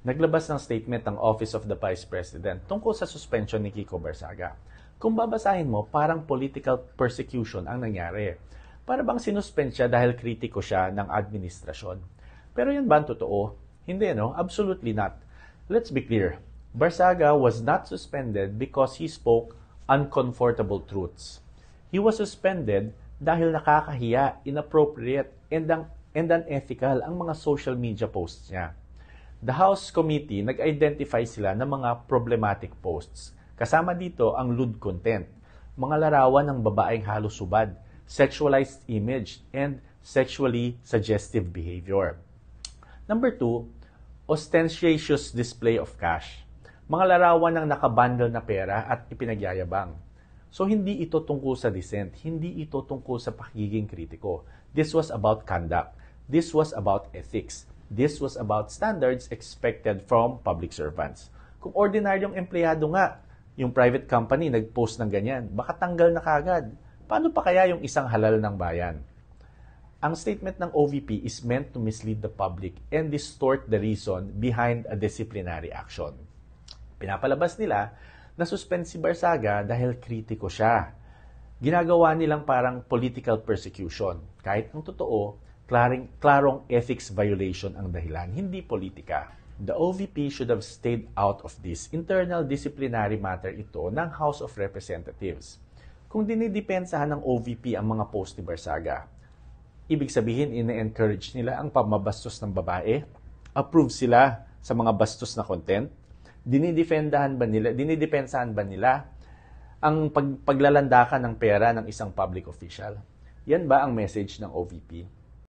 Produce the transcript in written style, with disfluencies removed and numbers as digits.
Naglabas ng statement ng Office of the Vice President tungkol sa suspension ni Kiko Barsaga. Kung babasahin mo, parang political persecution ang nangyari. Para bang sinuspend siya dahil kritiko siya ng administrasyon. Pero yun ba ang totoo? Hindi, no? Absolutely not. Let's be clear. Barsaga was not suspended because he spoke uncomfortable truths. He was suspended dahil nakakahiya, inappropriate, and unethical ang mga social media posts niya. The House Committee nag-identify sila ng mga problematic posts. Kasama dito ang lewd content, mga larawan ng babaeng halos subad, sexualized image, and sexually suggestive behavior. Number 2, ostentatious display of cash. Mga larawan ng nakabundle na pera at ipinagyayabang. So hindi ito tungkol sa dissent, hindi ito tungkol sa pakiging kritiko. This was about conduct. This was about ethics. This was about standards expected from public servants. Kung ordinaryong empleyado nga, yung private company nag-post ng ganyan, baka tanggal na kagad. Paano pa kaya yung isang halal ng bayan? Ang statement ng OVP is meant to mislead the public and distort the reason behind a disciplinary action. Pinapalabas nila na suspend si Barsaga dahil kritiko siya. Ginagawa nilang parang political persecution. Kahit ang totoo, klarong ethics violation ang dahilan, hindi politika. The OVP should have stayed out of this. Internal disciplinary matter ito ng House of Representatives. Kung dinidepensahan ng OVP ang mga post ni Barsaga, ibig sabihin ine-encourage nila ang pamabastos ng babae, approve sila sa mga bastos na content, dinidepensahan ba nila ang paglalandakan ng pera ng isang public official? Yan ba ang message ng OVP?